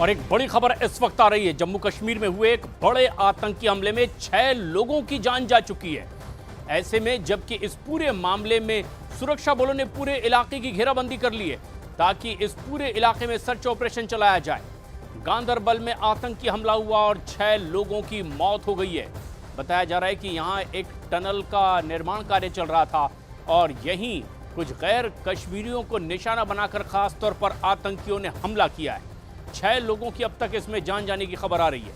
और एक बड़ी खबर इस वक्त आ रही है। जम्मू कश्मीर में हुए एक बड़े आतंकी हमले में 6 लोगों की जान जा चुकी है। ऐसे में जबकि इस पूरे मामले में सुरक्षा बलों ने पूरे इलाके की घेराबंदी कर ली है ताकि इस पूरे इलाके में सर्च ऑपरेशन चलाया जाए। गांदरबल में आतंकी हमला हुआ और 6 लोगों की मौत हो गई है। बताया जा रहा है कि यहां एक टनल का निर्माण कार्य चल रहा था और यहीं कुछ गैर कश्मीरियों को निशाना बनाकर खास तौर पर आतंकियों ने हमला किया है। 6 लोगों की अब तक इसमें जान जाने की खबर आ रही है।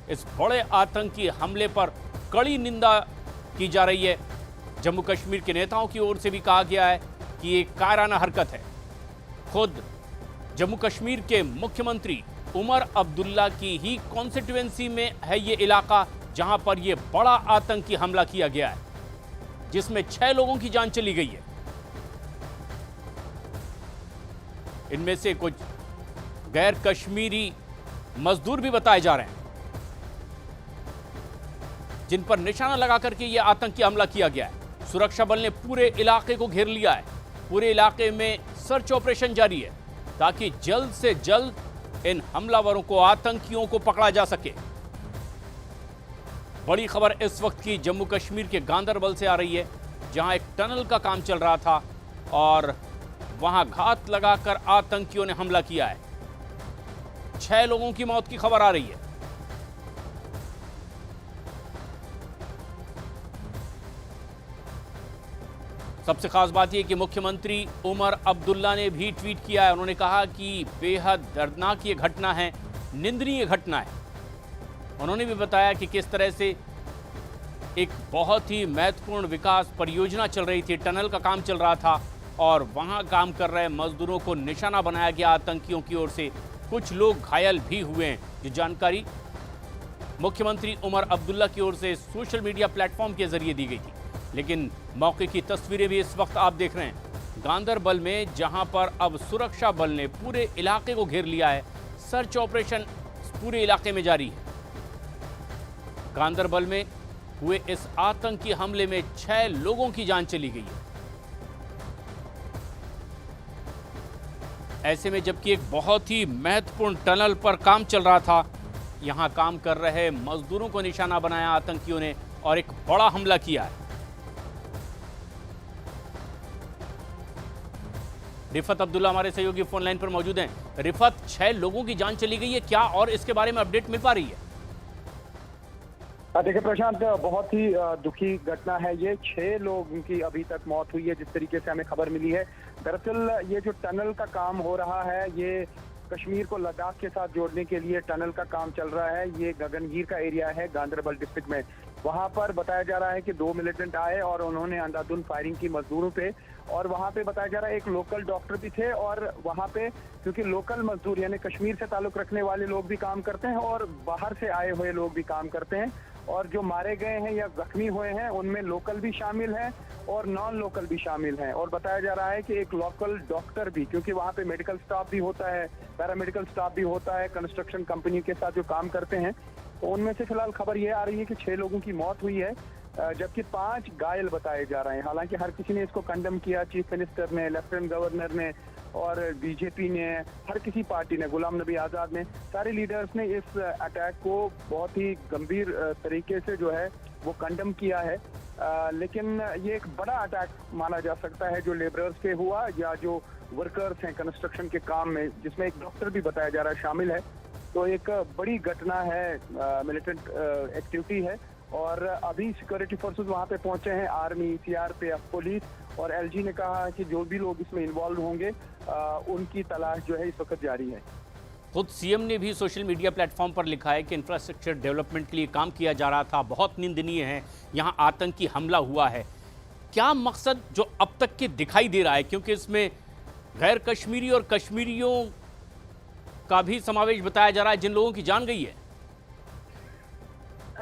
इस बड़े आतंकी हमले पर कड़ी निंदा की जा रही है। जम्मू कश्मीर के नेताओं की ओर से भी कहा गया है कि ये कायराना हरकत है। खुद जम्मू कश्मीर के मुख्यमंत्री उमर अब्दुल्ला की ही कॉन्स्टिट्यूएंसी में है ये इलाका जहां पर यह बड़ा आतंकी हमला किया गया है, जिसमें 6 लोगों की जान चली गई है। इनमें से कुछ गैर कश्मीरी मजदूर भी बताए जा रहे हैं जिन पर निशाना लगा करके यह आतंकी हमला किया गया है। सुरक्षा बल ने पूरे इलाके को घेर लिया है। पूरे इलाके में सर्च ऑपरेशन जारी है ताकि जल्द से जल्द इन हमलावरों को, आतंकियों को पकड़ा जा सके। बड़ी खबर इस वक्त की जम्मू कश्मीर के गांदरबल से आ रही है, जहां एक टनल का काम चल रहा था और वहां घात लगाकर आतंकियों ने हमला किया है। 6 लोगों की मौत की खबर आ रही है। सबसे खास बात यह कि मुख्यमंत्री उमर अब्दुल्ला ने भी ट्वीट किया है। उन्होंने कहा कि बेहद दर्दनाक ये घटना है, निंदनीय घटना है। उन्होंने भी बताया कि किस तरह से एक बहुत ही महत्वपूर्ण विकास परियोजना चल रही थी, टनल का काम चल रहा था और वहां काम कर रहे मजदूरों को निशाना बनाया गया आतंकियों की ओर से। कुछ लोग घायल भी हुए हैं। ये जानकारी मुख्यमंत्री उमर अब्दुल्ला की ओर से सोशल मीडिया प्लेटफॉर्म के जरिए दी गई थी। लेकिन मौके की तस्वीरें भी इस वक्त आप देख रहे हैं गांदरबल में, जहां पर अब सुरक्षा बल ने पूरे इलाके को घेर लिया है। सर्च ऑपरेशन पूरे इलाके में जारी है। गांदरबल में हुए इस आतंकी हमले में 6 लोगों की जान चली गई है। ऐसे में जबकि एक बहुत ही महत्वपूर्ण टनल पर काम चल रहा था, यहां काम कर रहे मजदूरों को निशाना बनाया आतंकियों ने और एक बड़ा हमला किया है। रिफत अब्दुल्ला हमारे सहयोगी फोन लाइन पर मौजूद हैं। रिफत, 6 लोगों की जान चली गई है क्या, और इसके बारे में अपडेट मिल पा रही है? देखिए प्रशांत, बहुत ही दुखी घटना है ये। 6 लोगों की अभी तक मौत हुई है जिस तरीके से हमें खबर मिली है। दरअसल ये जो टनल का काम हो रहा है, ये कश्मीर को लद्दाख के साथ जोड़ने के लिए टनल का काम चल रहा है। ये गगनगीर का एरिया है गांदरबल डिस्ट्रिक्ट में। वहां पर बताया जा रहा है कि 2 मिलिटेंट आए और उन्होंने अंधाधुंध फायरिंग की मजदूरों पे, और वहां पे बताया जा रहा है एक लोकल डॉक्टर भी थे। और वहां पे क्योंकि लोकल मजदूर यानी कश्मीर से ताल्लुक रखने वाले लोग भी काम करते हैं और बाहर से आए हुए लोग भी काम करते हैं, और जो मारे गए हैं या जख्मी हुए हैं उनमें लोकल भी शामिल हैं और नॉन लोकल भी शामिल हैं। और बताया जा रहा है कि एक लोकल डॉक्टर भी, क्योंकि वहाँ पे मेडिकल स्टाफ भी होता है, पैरामेडिकल स्टाफ भी होता है कंस्ट्रक्शन कंपनी के साथ जो काम करते हैं, तो उनमें से फिलहाल खबर ये आ रही है कि 6 लोगों की मौत हुई है, जबकि 5 घायल बताए जा रहे हैं। हालांकि हर किसी ने इसको कंडेम किया, चीफ मिनिस्टर ने, लेफ्टिनेंट गवर्नर ने और बीजेपी ने, हर किसी पार्टी ने, गुलाम नबी आज़ाद ने, सारे लीडर्स ने इस अटैक को बहुत ही गंभीर तरीके से जो है वो कंडेम किया है। लेकिन ये एक बड़ा अटैक माना जा सकता है जो लेबरर्स पे हुआ या जो वर्कर्स हैं कंस्ट्रक्शन के काम में, जिसमें एक डॉक्टर भी बताया जा रहा है शामिल है। तो एक बड़ी घटना है, मिलिटेंट एक्टिविटी है। और अभी सिक्योरिटी फोर्सेस वहां पे पहुंचे हैं, आर्मी, सीआरपीएफ, पुलिस, और एलजी ने कहा कि जो भी लोग इसमें इन्वॉल्व होंगे उनकी तलाश जो है इस वक्त जारी है। खुद सीएम ने भी सोशल मीडिया प्लेटफॉर्म पर लिखा है कि इंफ्रास्ट्रक्चर डेवलपमेंट के लिए काम किया जा रहा था, बहुत निंदनीय है, यहां आतंकी हमला हुआ है। क्या मकसद जो अब तक के दिखाई दे रहा है, क्योंकि इसमें गैर कश्मीरी और कश्मीरियों का भी समावेश बताया जा रहा है जिन लोगों की जान गई है?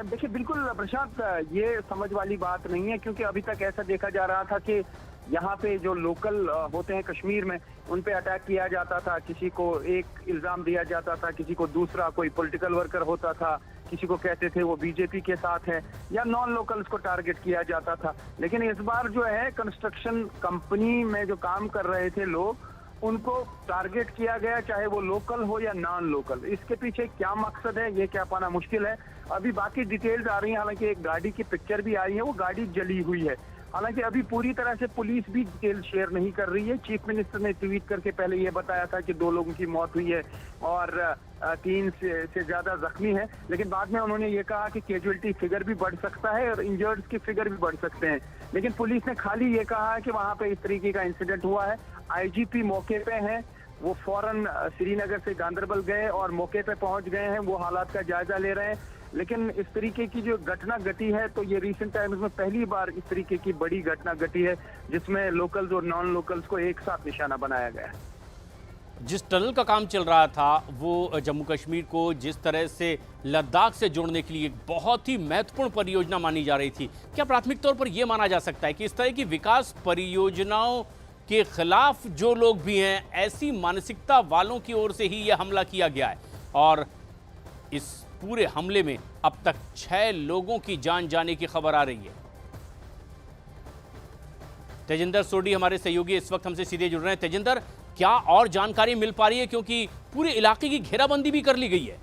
देखिए बिल्कुल प्रशांत, ये समझ वाली बात नहीं है, क्योंकि अभी तक ऐसा देखा जा रहा था कि यहाँ पे जो लोकल होते हैं कश्मीर में, उन पे अटैक किया जाता था। किसी को एक इल्जाम दिया जाता था, किसी को दूसरा, कोई पॉलिटिकल वर्कर होता था, किसी को कहते थे वो बीजेपी के साथ है, या नॉन लोकल्स को टारगेट किया जाता था। लेकिन इस बार जो है कंस्ट्रक्शन कंपनी में जो काम कर रहे थे लोग, उनको टारगेट किया गया, चाहे वो लोकल हो या नॉन लोकल। इसके पीछे क्या मकसद है ये क्या पाना मुश्किल है। अभी बाकी डिटेल्स आ रही हैं, हालांकि एक गाड़ी की पिक्चर भी आई है, वो गाड़ी जली हुई है। हालांकि अभी पूरी तरह से पुलिस भी डिटेल शेयर नहीं कर रही है। चीफ मिनिस्टर ने ट्वीट करके पहले ये बताया था कि 2 लोगों की मौत हुई है और 3 से ज्यादा जख्मी है, लेकिन बाद में उन्होंने ये कहा कि कैजुअलिटी फिगर भी बढ़ सकता है और इंजर्ड्स की फिगर भी बढ़ सकते हैं। लेकिन पुलिस ने खाली ये कहा कि वहां पे इस तरीके का इंसिडेंट हुआ है। आईजीपी मौके पे हैं, वो फौरन श्रीनगर से गांदरबल गए और मौके पे पहुंच गए हैं, वो हालात का जायजा ले रहे हैं। लेकिन इस तरीके की जो घटना घटी है, तो ये रिसेंट टाइम्स में पहली बार इस तरीके की बड़ी घटना घटी है जिसमें लोकल्स और नॉन लोकल्स को एक साथ निशाना बनाया गया है। जिस टनल का काम चल रहा था वो जम्मू कश्मीर को जिस तरह से लद्दाख से जोड़ने के लिए एक बहुत ही महत्वपूर्ण परियोजना मानी जा रही थी, क्या प्राथमिक तौर पर यह माना जा सकता है कि इस तरह की विकास परियोजनाओं के खिलाफ जो लोग भी हैं, ऐसी मानसिकता वालों की ओर से ही यह हमला किया गया है और इस पूरे हमले में अब तक 6 लोगों की जान जाने की खबर आ रही है। तेजिंदर सोडी हमारे सहयोगी इस वक्त हमसे सीधे जुड़ रहे हैं। तेजिंदर, क्या और जानकारी मिल पा रही है, क्योंकि पूरे इलाके की घेराबंदी भी कर ली गई है?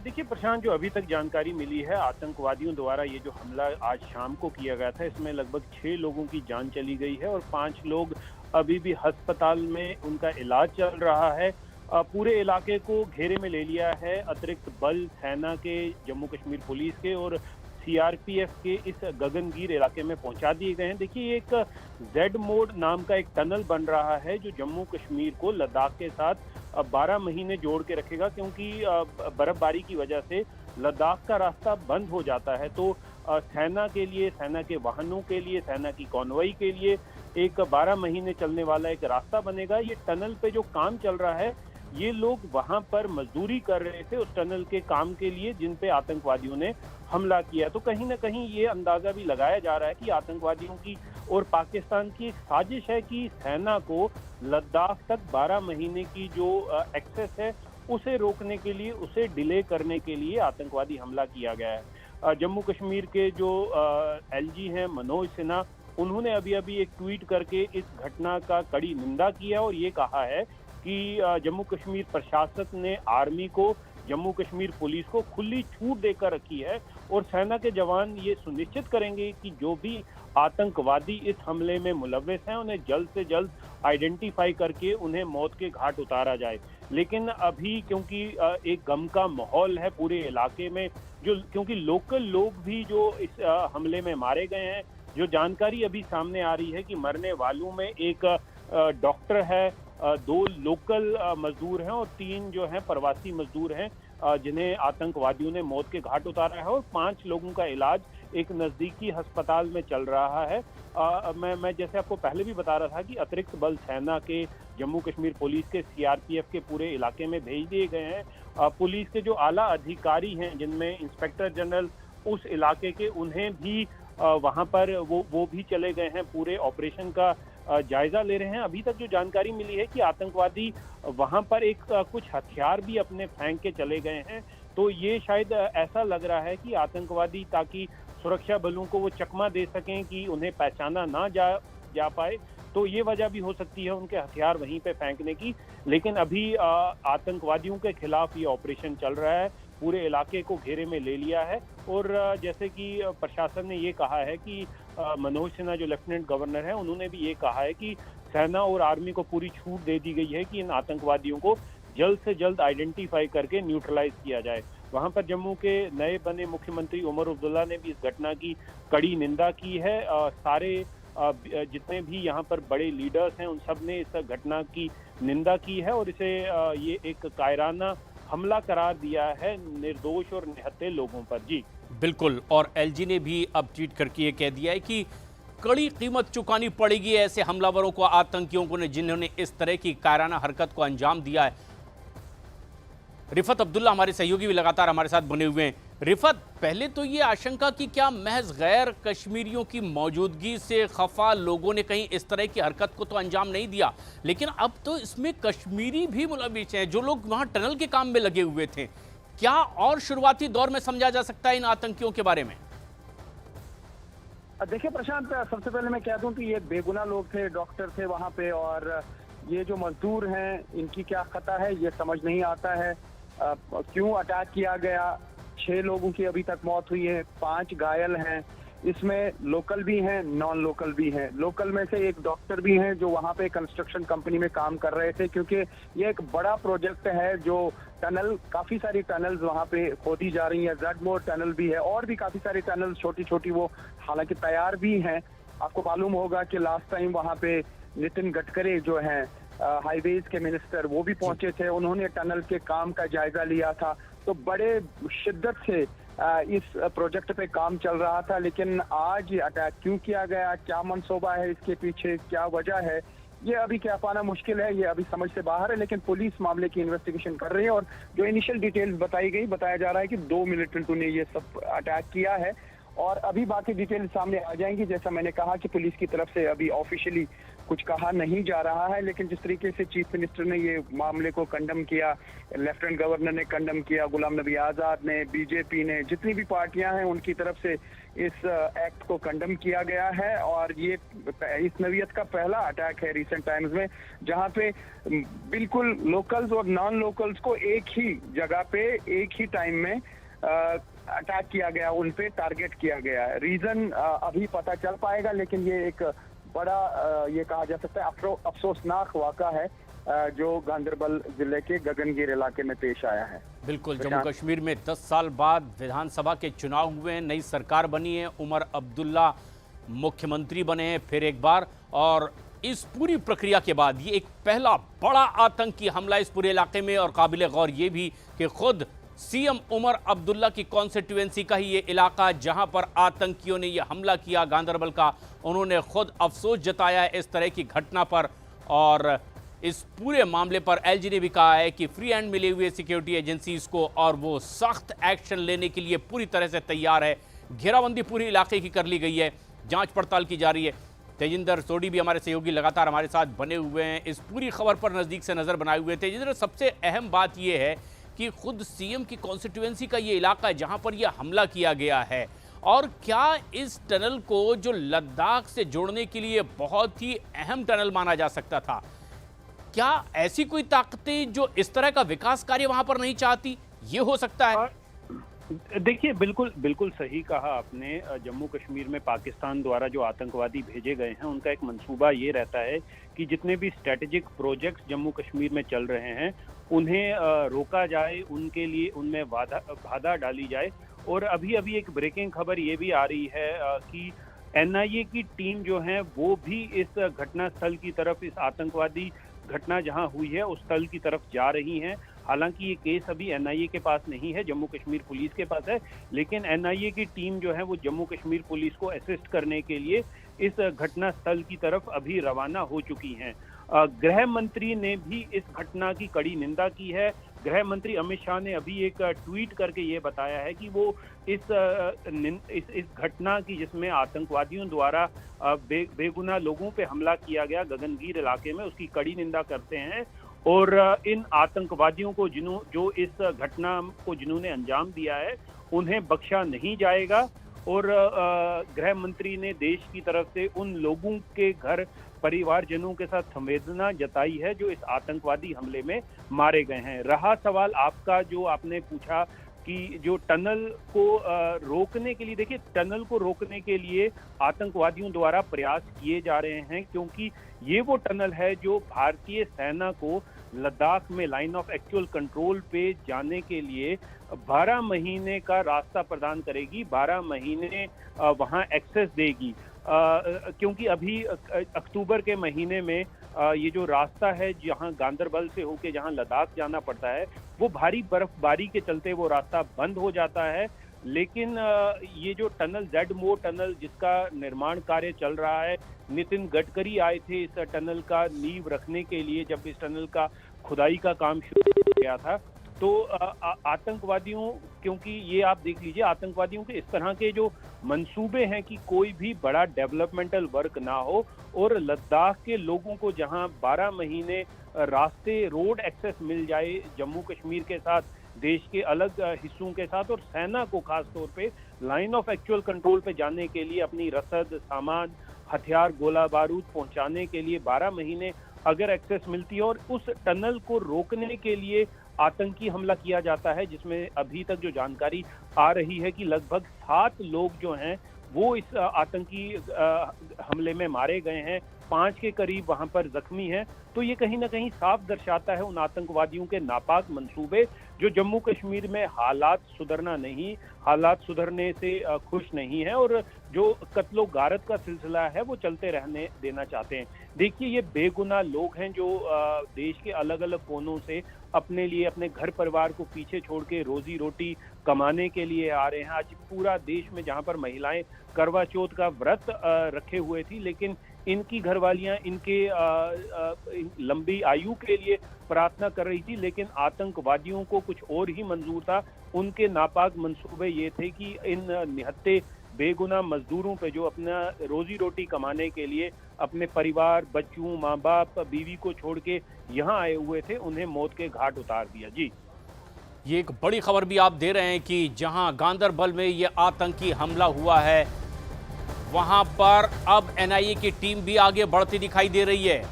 देखिए प्रशांत, जो अभी तक जानकारी मिली है, आतंकवादियों द्वारा ये जो हमला आज शाम को किया गया था, इसमें लगभग 6 लोगों की जान चली गई है और 5 लोग अभी भी अस्पताल में उनका इलाज चल रहा है। पूरे इलाके को घेरे में ले लिया है अतिरिक्त बल, सेना के, जम्मू कश्मीर पुलिस के और सीआरपीएफ के इस गगनगीर इलाके में पहुंचा दिए गए हैं। देखिए, एक जेड मोड नाम का एक टनल बन रहा है जो जम्मू कश्मीर को लद्दाख के साथ 12 महीने जोड़ के रखेगा, क्योंकि बर्फबारी की वजह से लद्दाख का रास्ता बंद हो जाता है। तो सेना के लिए, सेना के वाहनों के लिए, सेना की कॉन्वॉय के लिए एक 12 महीने चलने वाला एक रास्ता बनेगा। ये टनल पे जो काम चल रहा है, ये लोग वहां पर मजदूरी कर रहे थे उस टनल के काम के लिए जिन पे आतंकवादियों ने हमला किया। तो कहीं ना कहीं ये अंदाजा भी लगाया जा रहा है कि आतंकवादियों की और पाकिस्तान की एक साजिश है कि सेना को लद्दाख तक 12 महीने की जो एक्सेस है उसे रोकने के लिए, उसे डिले करने के लिए आतंकवादी हमला किया गया है। जम्मू कश्मीर के जो एलजी हैं मनोज सिन्हा, उन्होंने अभी अभी एक ट्वीट करके इस घटना का कड़ी निंदा किया और ये कहा है कि जम्मू कश्मीर प्रशासन ने आर्मी को, जम्मू कश्मीर पुलिस को खुली छूट देकर रखी है और सेना के जवान ये सुनिश्चित करेंगे कि जो भी आतंकवादी इस हमले में मुलव्वस हैं उन्हें जल्द से जल्द आइडेंटिफाई करके उन्हें मौत के घाट उतारा जाए। लेकिन अभी क्योंकि एक गम का माहौल है पूरे इलाके में, जो क्योंकि लोकल लोग भी जो इस हमले में मारे गए हैं, जो जानकारी अभी सामने आ रही है कि मरने वालों में एक डॉक्टर है, 2 लोकल मजदूर हैं और 3 जो हैं प्रवासी मजदूर हैं जिन्हें आतंकवादियों ने मौत के घाट उतारा है और 5 लोगों का इलाज एक नजदीकी अस्पताल में चल रहा है। मैं जैसे आपको पहले भी बता रहा था कि अतिरिक्त बल सेना के, जम्मू कश्मीर पुलिस के, सीआरपीएफ के पूरे इलाके में भेज दिए गए हैं। पुलिस के जो आला अधिकारी हैं, जिनमें इंस्पेक्टर जनरल उस इलाके के, उन्हें भी वहां पर वो भी चले गए हैं, पूरे ऑपरेशन का जायजा ले रहे हैं। अभी तक जो जानकारी मिली है कि आतंकवादी वहां पर एक कुछ हथियार भी अपने फेंक के चले गए हैं। तो ये शायद ऐसा लग रहा है कि आतंकवादी, ताकि सुरक्षा बलों को वो चकमा दे सकें कि उन्हें पहचाना ना जा पाए, तो ये वजह भी हो सकती है उनके हथियार वहीं पे फेंकने की। लेकिन अभी आतंकवादियों के खिलाफ ये ऑपरेशन चल रहा है, पूरे इलाके को घेरे में ले लिया है और जैसे कि प्रशासन ने ये कहा है कि मनोज सिन्हा जो लेफ्टिनेंट गवर्नर हैं, उन्होंने भी ये कहा है कि सेना और आर्मी को पूरी छूट दे दी गई है कि इन आतंकवादियों को जल्द से जल्द आइडेंटिफाई करके न्यूट्रलाइज किया जाए। वहां पर जम्मू के नए बने मुख्यमंत्री उमर अब्दुल्ला ने भी इस घटना की कड़ी निंदा की है। सारे जितने भी यहाँ पर बड़े लीडर्स हैं उन सब ने इस घटना की निंदा की है और इसे ये एक कायराना हमला करार दिया है निर्दोष और निहत्थे लोगों पर। जी बिल्कुल, और एलजी ने भी अब ट्वीट करके ये कह दिया है कि कड़ी कीमत चुकानी पड़ेगी ऐसे हमलावरों को, आतंकियों को, जिन्होंने इस तरह की कायराना हरकत को अंजाम दिया है। रिफत अब्दुल्ला हमारे सहयोगी भी लगातार हमारे साथ बने हुए हैं। रिफत, पहले तो ये आशंका कि क्या महज गैर कश्मीरियों की मौजूदगी से खफा लोगों ने कहीं इस तरह की हरकत को तो अंजाम नहीं दिया, लेकिन अब तो इसमें कश्मीरी भी मुलविस हैं जो लोग वहां टनल के काम में लगे हुए थे। क्या और शुरुआती दौर में समझा जा सकता है इन आतंकियों के बारे में? देखिए प्रशांत, सबसे पहले मैं कह दूं कि ये बेगुनाह लोग थे, डॉक्टर थे वहां पे, और ये जो मजदूर हैं इनकी क्या खता है ये समझ नहीं आता है। क्यों अटैक किया गया? 6 लोगों की अभी तक मौत हुई है, 5 घायल हैं। इसमें लोकल भी हैं, नॉन लोकल भी हैं। लोकल में से एक डॉक्टर भी हैं जो वहाँ पे कंस्ट्रक्शन कंपनी में काम कर रहे थे, क्योंकि ये एक बड़ा प्रोजेक्ट है जो टनल, काफी सारी टनल्स वहाँ पे खोदी जा रही हैं। ज़ेडमोर टनल भी है और भी काफी सारी टनल छोटी छोटी वो हालांकि तैयार भी हैं। आपको मालूम होगा कि लास्ट टाइम वहाँ पे नितिन गडकरी जो हैं हाईवेज के मिनिस्टर, वो भी पहुंचे थे। उन्होंने टनल के काम का जायजा लिया था। तो बड़े शिद्दत से इस प्रोजेक्ट पे काम चल रहा था। लेकिन आज ये अटैक क्यों किया गया, क्या मंसूबा है इसके पीछे, क्या वजह है, ये अभी क्या पाना मुश्किल है, ये अभी समझ से बाहर है। लेकिन पुलिस मामले की इन्वेस्टिगेशन कर रही है और जो इनिशियल डिटेल्स बताया जा रहा है कि 2 मिलिटेंटों ने ये सब अटैक किया है और अभी बाकी डिटेल सामने आ जाएंगी। जैसा मैंने कहा कि पुलिस की तरफ से अभी ऑफिशियली कुछ कहा नहीं जा रहा है, लेकिन जिस तरीके से चीफ मिनिस्टर ने ये मामले को कंडम किया, लेफ्टिनेंट गवर्नर ने कंडम किया, गुलाम नबी आज़ाद ने, बीजेपी ने, जितनी भी पार्टियां हैं उनकी तरफ से इस एक्ट को कंडम किया गया है। और ये इस नवीयत का पहला अटैक है रिसेंट टाइम्स में जहां पे बिल्कुल लोकल्स और नॉन लोकल्स को एक ही जगह पे एक ही टाइम में अटैक किया गया, उन पे टारगेट किया गया है। रीजन अभी पता चल पाएगा, लेकिन ये एक बड़ा ये कहा जा सकता है अफसोसनाक वाक़ा है जो गांदरबल जिले के गगनगीर इलाके में पेश आया है। बिल्कुल, जम्मू कश्मीर में 10 साल बाद विधानसभा के चुनाव हुए हैं, नई सरकार बनी है, उमर अब्दुल्ला मुख्यमंत्री बने हैं फिर एक बार, और इस पूरी प्रक्रिया के बाद ये एक पहला बड़ा आतंकी हमला इस पूरे इलाके में। और काबिल गौर ये भी कि खुद सीएम उमर अब्दुल्ला की कॉन्स्टिट्यूएंसी का ही ये इलाका जहां पर आतंकियों ने ये हमला किया गांदरबल का, उन्होंने खुद अफसोस जताया है इस तरह की घटना पर। और इस पूरे मामले पर एलजी ने भी कहा है कि फ्री हैंड मिले हुए सिक्योरिटी एजेंसीज को और वो सख्त एक्शन लेने के लिए पूरी तरह से तैयार है। घेराबंदी पूरी इलाके की कर ली गई है, जांच पड़ताल की जा रही है। तेजिंदर सोडी भी हमारे सहयोगी लगातार हमारे साथ बने हुए हैं, इस पूरी खबर पर नज़दीक से नज़र बनाए हुए थे। तेजिंदर, सबसे अहम बात यह है कि खुद सीएम की कॉन्स्टिट्यूएंसी का ये इलाका है जहां पर यह हमला किया गया है, और क्या इस टनल को जो लद्दाख से जोड़ने के लिए बहुत ही अहम टनल माना जा सकता था, क्या ऐसी कोई ताकतें जो इस तरह का विकास कार्य वहां पर नहीं चाहती, ये हो सकता है? देखिए, बिल्कुल सही कहा आपने। जम्मू कश्मीर में पाकिस्तान द्वारा जो आतंकवादी भेजे गए हैं उनका एक मंसूबा ये रहता है कि जितने भी स्ट्रेटेजिक प्रोजेक्ट्स जम्मू कश्मीर में चल रहे हैं उन्हें रोका जाए, उनके लिए उनमें बाधा डाली जाए। और अभी एक ब्रेकिंग खबर ये भी आ रही है कि एनआईए की टीम जो है वो भी इस घटना स्थल की तरफ, इस आतंकवादी घटना जहां हुई है उस स्थल की तरफ जा रही हैं। हालांकि ये केस अभी एनआईए के पास नहीं है, जम्मू कश्मीर पुलिस के पास है, लेकिन एनआईए की टीम जो है वो जम्मू कश्मीर पुलिस को असिस्ट करने के लिए इस घटना स्थल की तरफ अभी रवाना हो चुकी हैं। गृह मंत्री ने भी इस घटना की कड़ी निंदा की है। गृह मंत्री अमित शाह ने अभी एक ट्वीट करके ये बताया है कि वो इस घटना की, जिसमें आतंकवादियों द्वारा बेगुनाह लोगों पे हमला किया गया गगनगीर इलाके में, उसकी कड़ी निंदा करते हैं। और इन आतंकवादियों को जो इस घटना को जिन्होंने अंजाम दिया है उन्हें बख्शा नहीं जाएगा। और गृह मंत्री ने देश की तरफ से उन लोगों के घर परिवारजनों के साथ संवेदना जताई है जो इस आतंकवादी हमले में मारे गए हैं। रहा सवाल आपका, जो आपने पूछा कि जो टनल को रोकने के लिए, देखिए टनल को रोकने के लिए आतंकवादियों द्वारा प्रयास किए जा रहे हैं, क्योंकि ये वो टनल है जो भारतीय सेना को लद्दाख में लाइन ऑफ एक्चुअल कंट्रोल पे जाने के लिए 12 महीने का रास्ता प्रदान करेगी, 12 महीने वहां एक्सेस देगी। क्योंकि अभी अक्टूबर के महीने में ये जो रास्ता है जहां गांदरबल से होके जहां लद्दाख जाना पड़ता है, वो भारी बर्फबारी के चलते वो रास्ता बंद हो जाता है। लेकिन ये जो टनल, ज़ेडमोर टनल, जिसका निर्माण कार्य चल रहा है, नितिन गडकरी आए थे इस टनल का नींव रखने के लिए जब इस टनल का खुदाई का काम शुरू हो गया था। तो आतंकवादियों, क्योंकि ये आप देख लीजिए, आतंकवादियों के इस तरह के जो मंसूबे हैं कि कोई भी बड़ा डेवलपमेंटल वर्क ना हो और लद्दाख के लोगों को जहां 12 महीने रास्ते, रोड एक्सेस मिल जाए जम्मू कश्मीर के साथ, देश के अलग हिस्सों के साथ, और सेना को खास तौर पे लाइन ऑफ एक्चुअल कंट्रोल पे जाने के लिए अपनी रसद, सामान, हथियार, गोला बारूद पहुंचाने के लिए 12 महीने अगर एक्सेस मिलती है और उस टनल को रोकने के लिए आतंकी हमला किया जाता है, जिसमें अभी तक जो जानकारी आ रही है कि लगभग 7 लोग जो हैं वो इस आतंकी हमले में मारे गए हैं, 5 के करीब वहां पर जख्मी हैं। तो ये कहीं ना कहीं साफ दर्शाता है उन आतंकवादियों के नापाक मंसूबे, जो जम्मू कश्मीर में हालात सुधरने से खुश नहीं है और जो कत्लो गारत का सिलसिला है वो चलते रहने देना चाहते हैं। देखिए, ये बेगुनाह लोग हैं जो देश के अलग अलग कोनों से अपने लिए, अपने घर परिवार को पीछे छोड़ के रोजी रोटी कमाने के लिए आ रहे हैं। आज पूरा देश में जहां पर महिलाएं करवा चौथ का व्रत रखे हुए थी, लेकिन इनकी घरवालियां इनके लंबी आयु के लिए प्रार्थना कर रही थी, लेकिन आतंकवादियों को कुछ और ही मंजूर था। उनके नापाक मंसूबे ये थे कि इन निहत्ते बेगुनाह मजदूरों पे, जो अपना रोजी रोटी कमाने के लिए अपने परिवार, बच्चों, माँ बाप, बीवी को छोड़ के यहाँ आए हुए थे, उन्हें मौत के घाट उतार दिया। जी, ये एक बड़ी खबर भी आप दे रहे हैं कि जहां गांदरबल में ये आतंकी हमला हुआ है, वहां पर अब एनआईए की टीम भी आगे बढ़ती दिखाई दे रही है।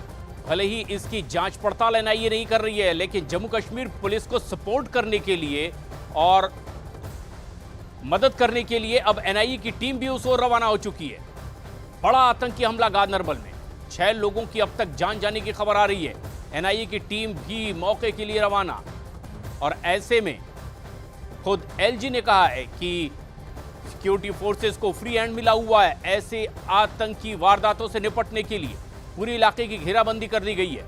भले ही इसकी जांच पड़ताल एनआईए नहीं कर रही है, लेकिन जम्मू कश्मीर पुलिस को सपोर्ट करने के लिए और मदद करने के लिए अब एनआईए की टीम भी उस ओर रवाना हो चुकी है। बड़ा आतंकी हमला गांदरबल में, 6 लोगों की अब तक जान जाने की खबर आ रही है। एनआईए की टीम भी मौके के लिए रवाना, और ऐसे में खुद एलजी ने कहा है कि सिक्योरिटी फोर्सेस को फ्री हैंड मिला हुआ है। ऐसे आतंकी वारदातों से निपटने के लिए पूरे इलाके की घेराबंदी कर दी गई है।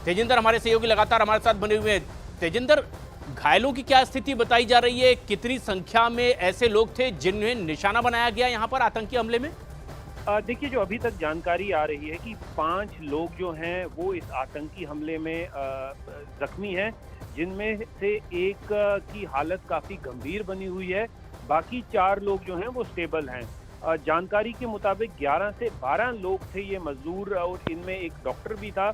तेजिंदर हमारे सहयोगी लगातार हमारे साथ बने हुए हैं। तेजिंदर, घायलों की क्या स्थिति बताई जा रही है? कितनी संख्या में ऐसे लोग थे जिन्हें निशाना बनाया गया यहां पर आतंकी हमले में? देखिए, जो अभी तक जानकारी आ रही है कि 5 लोग जो हैं वो इस आतंकी हमले में जख्मी हैं, जिनमें से एक की हालत काफी गंभीर बनी हुई है। बाकी 4 लोग जो हैं वो स्टेबल हैं। जानकारी के मुताबिक 11 से 12 लोग थे ये मजदूर, और इनमें एक डॉक्टर भी था।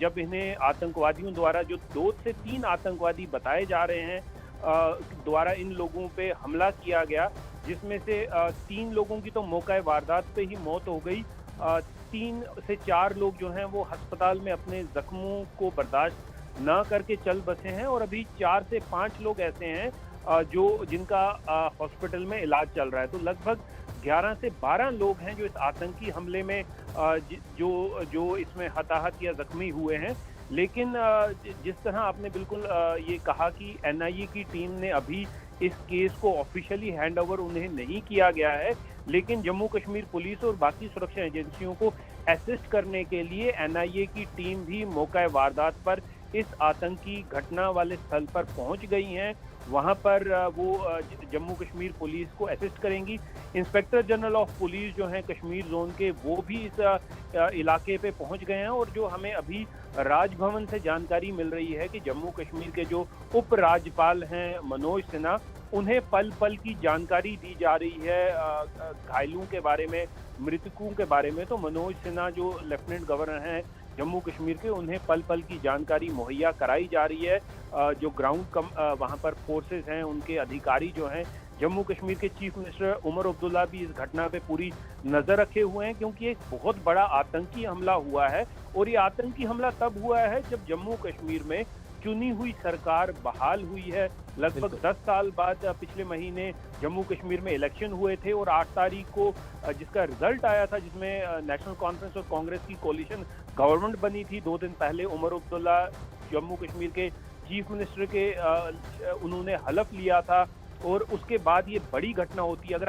जब इन्हें आतंकवादियों द्वारा, जो 2 से 3 आतंकवादी बताए जा रहे हैं, द्वारा इन लोगों पे हमला किया गया, जिसमें से 3 लोगों की तो मौका वारदात पे ही मौत हो गई। 3 से 4 लोग जो हैं वो अस्पताल में अपने जख्मों को बर्दाश्त ना करके चल बसे हैं, और अभी 4 से 5 लोग ऐसे हैं जिनका हॉस्पिटल में इलाज चल रहा है। तो लगभग 11 से 12 लोग हैं जो इस आतंकी हमले में जो इसमें हताहत या जख्मी हुए हैं। लेकिन जिस तरह आपने बिल्कुल ये कहा कि एनआईए की टीम ने अभी इस केस को ऑफिशियली हैंड ओवर उन्हें नहीं किया गया है, लेकिन जम्मू कश्मीर पुलिस और बाकी सुरक्षा एजेंसियों को असिस्ट करने के लिए एनआईए की टीम भी मौका वारदात पर इस आतंकी घटना वाले स्थल पर पहुंच गई हैं। वहां पर वो जम्मू कश्मीर पुलिस को असिस्ट करेंगी। इंस्पेक्टर जनरल ऑफ पुलिस जो हैं कश्मीर जोन के, वो भी इस इलाके पे पहुंच गए हैं, और जो हमें अभी राजभवन से जानकारी मिल रही है कि जम्मू कश्मीर के जो उप राज्यपाल हैं मनोज सिन्हा, उन्हें पल पल की जानकारी दी जा रही है घायलों के बारे में, मृतकों के बारे में। तो मनोज सिन्हा जो लेफ्टिनेंट गवर्नर हैं जम्मू कश्मीर के, उन्हें पल पल की जानकारी मुहैया कराई जा रही है। जो ग्राउंड वहां पर फोर्सेस हैं, उनके अधिकारी जो हैं, जम्मू कश्मीर के चीफ मिनिस्टर उमर अब्दुल्ला भी इस घटना पे पूरी नजर रखे हुए हैं, क्योंकि एक बहुत बड़ा आतंकी हमला हुआ है। और ये आतंकी हमला तब हुआ है जब जम्मू कश्मीर में चुनी हुई सरकार बहाल हुई है। लगभग 10 साल बाद पिछले महीने जम्मू कश्मीर में इलेक्शन हुए थे, और 8 तारीख को जिसका रिजल्ट आया था, जिसमें नेशनल कॉन्फ्रेंस और कांग्रेस की कोलिशन गवर्नमेंट बनी थी। 2 दिन पहले उमर अब्दुल्ला जम्मू कश्मीर के चीफ मिनिस्टर के उन्होंने हलफ लिया था, और उसके बाद ये बड़ी घटना होती है। अगर